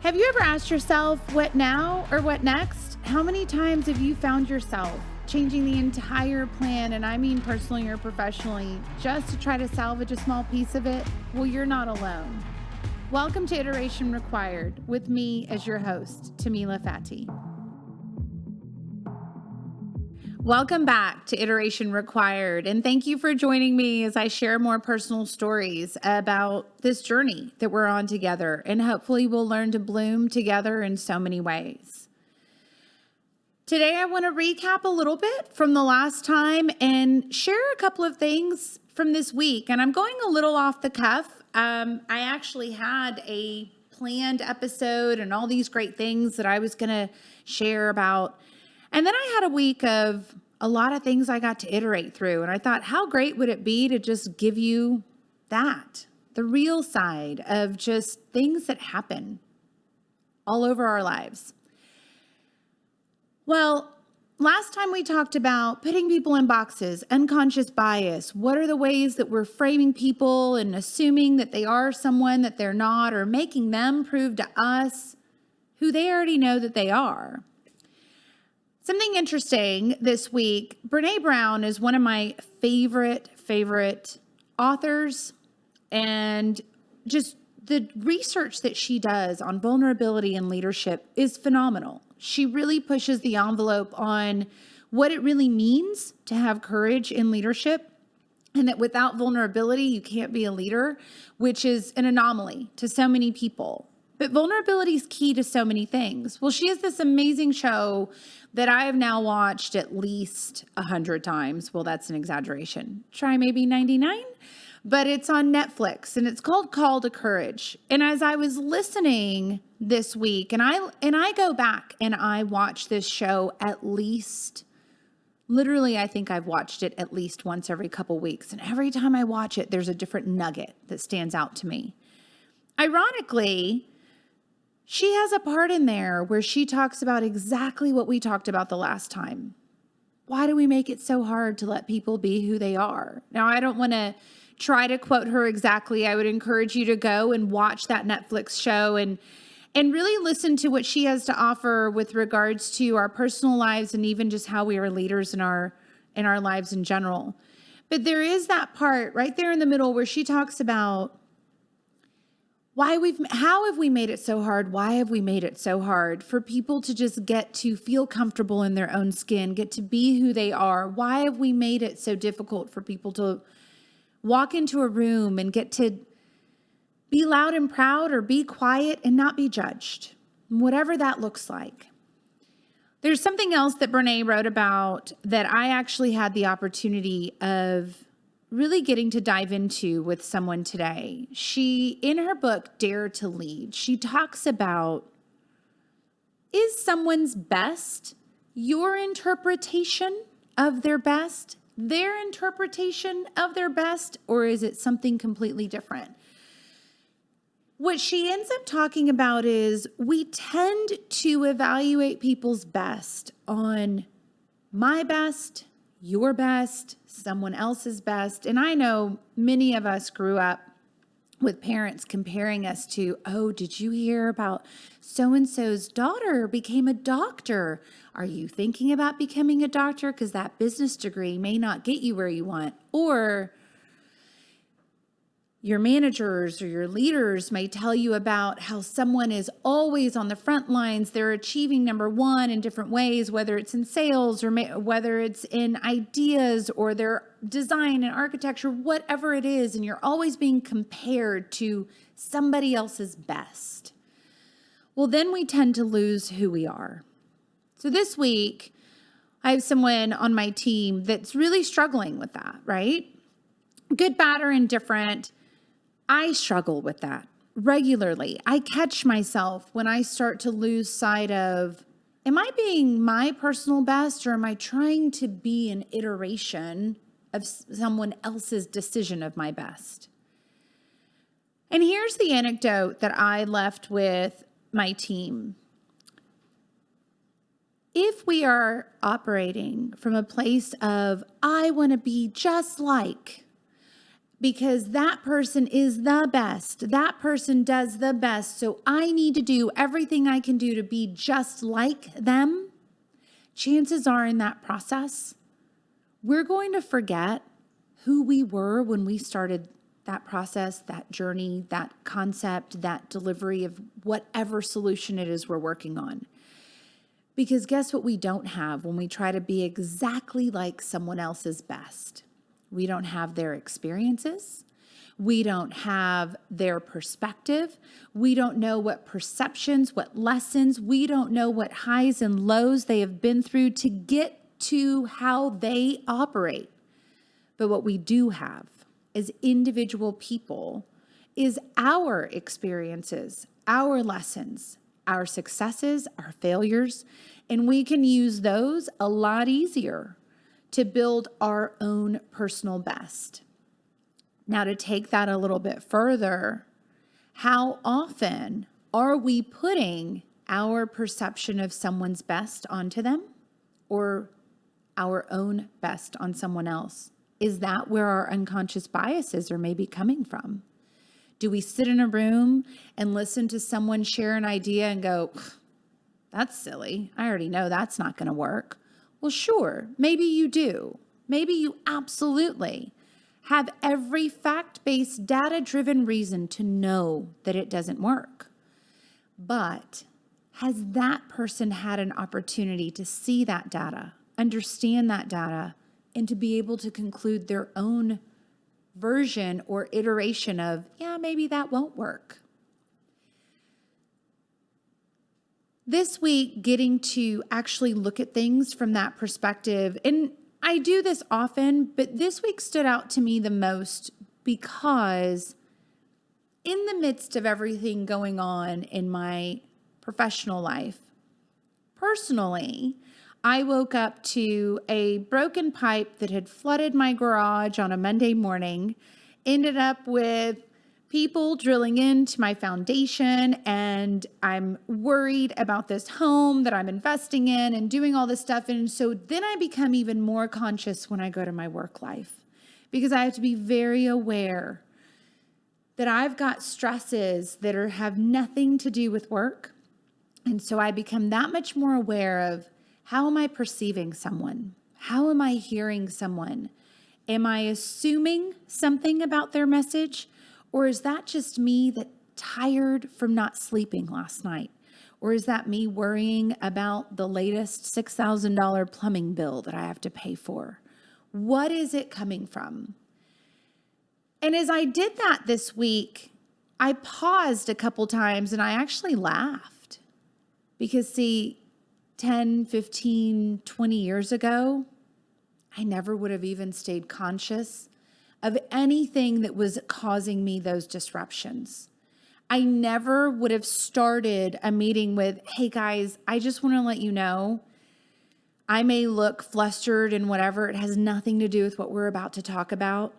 Have you ever asked yourself, what now or what next? How many times have you found yourself changing the entire plan, and I mean personally or professionally, just to try to salvage a small piece of it? Well, you're not alone. Welcome to Iteration Required with me as your host, Tamila Fati. Welcome back to Iteration Required, and thank you for joining me as I share more personal stories about this journey that we're on together, and hopefully we'll learn to bloom together in so many ways. Today, I want to recap a little bit from the last time and share a couple of things from this week, and I'm going a little off the cuff. I actually had a planned episode and all these great things that I was going to share about. And then I had a week of a lot of things I got to iterate through. And I thought, how great would it be to just give you that, the real side of just things that happen all over our lives. Well, last time we talked about putting people in boxes, unconscious bias. What are the ways that we're framing people and assuming that they are someone that they're not, or making them prove to us who they already know that they are? Something interesting this week, Brene Brown is one of my favorite authors, and just the research that she does on vulnerability and leadership is phenomenal. She really pushes the envelope on what it really means to have courage in leadership, and that without vulnerability, you can't be a leader, which is an anomaly to so many people. But vulnerability is key to so many things. Well, she has this amazing show that I have now watched at least 100 times. Well, that's an exaggeration. Try maybe 99, but it's on Netflix and it's called Call to Courage. And as I was listening this week, and I go back and I watch this show at least, literally, I think I've watched it at least once every couple weeks. And every time I watch it, there's a different nugget that stands out to me. Ironically, she has a part in there where she talks about exactly what we talked about the last time. Why do we make it so hard to let people be who they are? Now, I don't want to try to quote her exactly. I would encourage you to go and watch that Netflix show and really listen to what she has to offer with regards to our personal lives and even just how we are leaders in our lives in general. But there is that part right there in the middle where she talks about how have we made it so hard? Why have we made it so hard for people to just get to feel comfortable in their own skin, get to be who they are? Why have we made it so difficult for people to walk into a room and get to be loud and proud, or be quiet and not be judged, whatever that looks like? There's something else that Brene wrote about that I actually had the opportunity of really getting to dive into with someone today. She, in her book, Dare to Lead, she talks about, is someone's best your interpretation of their best, their interpretation of their best, or is it something completely different? What she ends up talking about is we tend to evaluate people's best on my best, your best, someone else's best. And I know many of us grew up with parents comparing us to, oh, did you hear about so-and-so's daughter became a doctor? Are you thinking about becoming a doctor? Because that business degree may not get you where you want. Or your managers or your leaders may tell you about how someone is always on the front lines. They're achieving number one in different ways, whether it's in sales or whether it's in ideas or their design and architecture, whatever it is. And you're always being compared to somebody else's best. Well, then we tend to lose who we are. So this week, I have someone on my team that's really struggling with that, right? Good, bad, or indifferent. I struggle with that regularly. I catch myself when I start to lose sight of, am I being my personal best, or am I trying to be an iteration of someone else's decision of my best? And here's the anecdote that I left with my team. If we are operating from a place of, I want to be just like, because that person is the best. That person does the best. So I need to do everything I can do to be just like them. Chances are in that process, we're going to forget who we were when we started that process, that journey, that concept, that delivery of whatever solution it is we're working on. Because guess what we don't have when we try to be exactly like someone else's best? We don't have their experiences. We don't have their perspective. We don't know what perceptions, what lessons. We don't know what highs and lows they have been through to get to how they operate. But what we do have as individual people is our experiences, our lessons, our successes, our failures, and we can use those a lot easier to build our own personal best. Now, to take that a little bit further, how often are we putting our perception of someone's best onto them or our own best on someone else? Is that where our unconscious biases are maybe coming from? Do we sit in a room and listen to someone share an idea and go, that's silly. I already know that's not going to work. Well, sure, maybe you do. Maybe you absolutely have every fact-based, data-driven reason to know that it doesn't work. But has that person had an opportunity to see that data, understand that data, and to be able to conclude their own version or iteration of, yeah, maybe that won't work? This week, getting to actually look at things from that perspective, and I do this often, but this week stood out to me the most because in the midst of everything going on in my professional life, personally, I woke up to a broken pipe that had flooded my garage on a Monday morning, ended up with people drilling into my foundation, and I'm worried about this home that I'm investing in and doing all this stuff. And so then I become even more conscious when I go to my work life because I have to be very aware that I've got stresses that have nothing to do with work. And so I become that much more aware of, how am I perceiving someone? How am I hearing someone? Am I assuming something about their message? Or is that just me that tired from not sleeping last night? Or is that me worrying about the latest $6,000 plumbing bill that I have to pay for? What is it coming from? And as I did that this week, I paused a couple times and I actually laughed. Because see, 10, 15, 20 years ago, I never would have even stayed conscious of anything that was causing me those disruptions. I never would have started a meeting with, hey guys, I just want to let you know, I may look flustered and whatever. It has nothing to do with what we're about to talk about.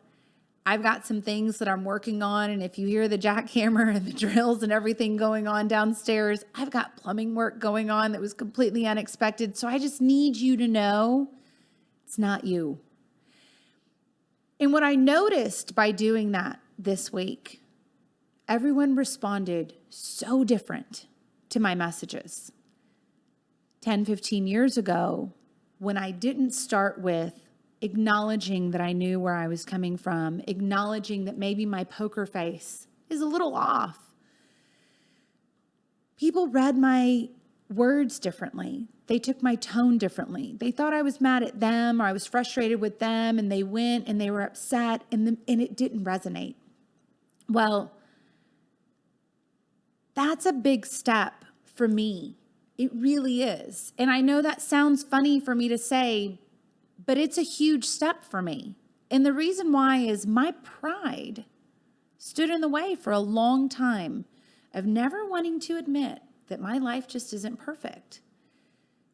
I've got some things that I'm working on. And if you hear the jackhammer and the drills and everything going on downstairs, I've got plumbing work going on that was completely unexpected. So I just need you to know it's not you. And what I noticed by doing that this week, everyone responded so different to my messages. 10, 15 years ago, when I didn't start with acknowledging that I knew where I was coming from, acknowledging that maybe my poker face is a little off, people read my words differently. They took my tone differently. They thought I was mad at them or I was frustrated with them, and they went and they were upset and it didn't resonate. Well, that's a big step for me. It really is. And I know that sounds funny for me to say, but it's a huge step for me. And the reason why is my pride stood in the way for a long time of never wanting to admit that my life just isn't perfect.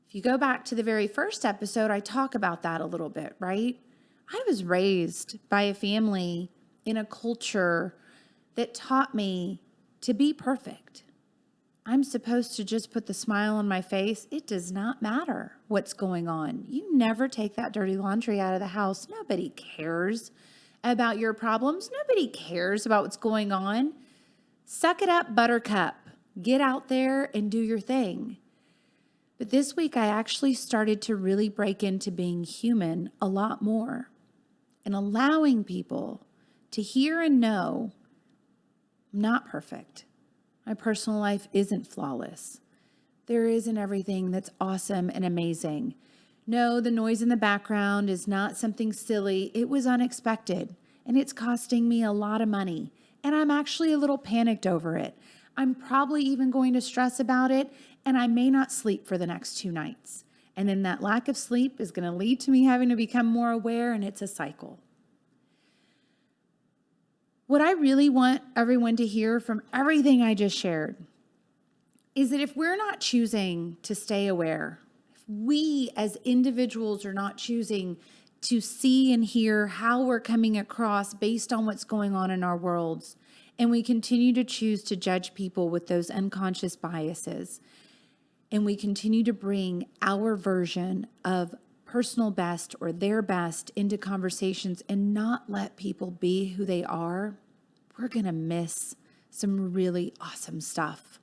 If you go back to the very first episode, I talk about that a little bit, right? I was raised by a family in a culture that taught me to be perfect. I'm supposed to just put the smile on my face. It does not matter what's going on. You never take that dirty laundry out of the house. Nobody cares about your problems. Nobody cares about what's going on. Suck it up, buttercup. Get out there and do your thing. But this week, I actually started to really break into being human a lot more and allowing people to hear and know I'm not perfect. My personal life isn't flawless. There isn't everything that's awesome and amazing. No, the noise in the background is not something silly. It was unexpected, and it's costing me a lot of money, and I'm actually a little panicked over it. I'm probably even going to stress about it, and I may not sleep for the next 2 nights. And then that lack of sleep is going to lead to me having to become more aware, and it's a cycle. What I really want everyone to hear from everything I just shared is that if we're not choosing to stay aware, if we as individuals are not choosing to see and hear how we're coming across based on what's going on in our worlds, and we continue to choose to judge people with those unconscious biases, and we continue to bring our version of personal best or their best into conversations and not let people be who they are, we're going to miss some really awesome stuff.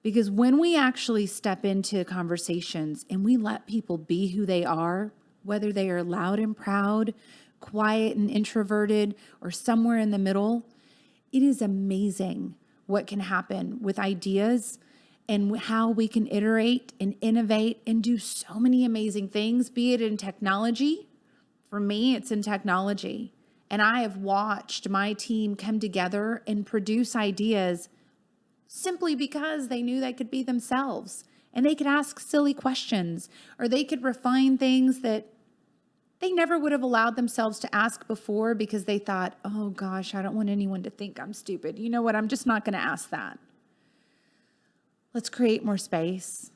Because when we actually step into conversations and we let people be who they are, whether they are loud and proud, quiet and introverted, or somewhere in the middle, it is amazing what can happen with ideas and how we can iterate and innovate and do so many amazing things, be it in technology. For me, it's in technology. And I have watched my team come together and produce ideas simply because they knew they could be themselves and they could ask silly questions or they could refine things that they never would have allowed themselves to ask before because they thought, oh gosh, I don't want anyone to think I'm stupid. You know what? I'm just not going to ask that. Let's create more space.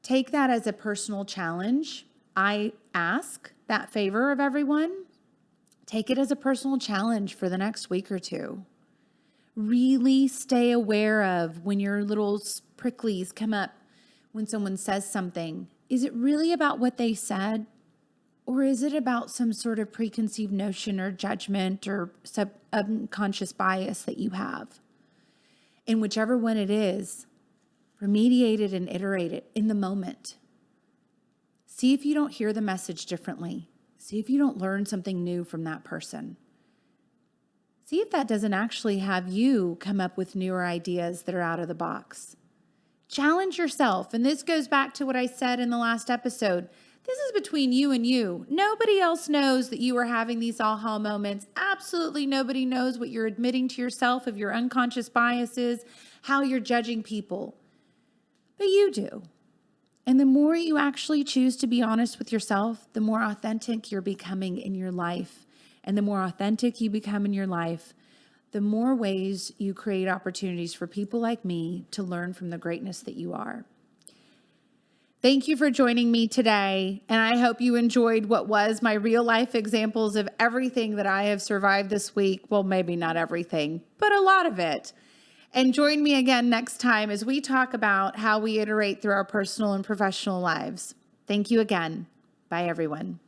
Take that as a personal challenge. I ask that favor of everyone. Take it as a personal challenge for the next week or two. Really stay aware of when your little pricklies come up when someone says something. Is it really about what they said? Or is it about some sort of preconceived notion or judgment or subconscious bias that you have? And whichever one it is, remediate it and iterate it in the moment. See if you don't hear the message differently. See if you don't learn something new from that person. See if that doesn't actually have you come up with newer ideas that are out of the box. Challenge yourself. And this goes back to what I said in the last episode. This is between you and you. Nobody else knows that you are having these aha moments. Absolutely nobody knows what you're admitting to yourself of your unconscious biases, how you're judging people. But you do. And the more you actually choose to be honest with yourself, the more authentic you're becoming in your life. And the more authentic you become in your life, the more ways you create opportunities for people like me to learn from the greatness that you are. Thank you for joining me today, and I hope you enjoyed what was my real life examples of everything that I have survived this week. Well, maybe not everything, but a lot of it. And join me again next time as we talk about how we iterate through our personal and professional lives. Thank you again. Bye, everyone.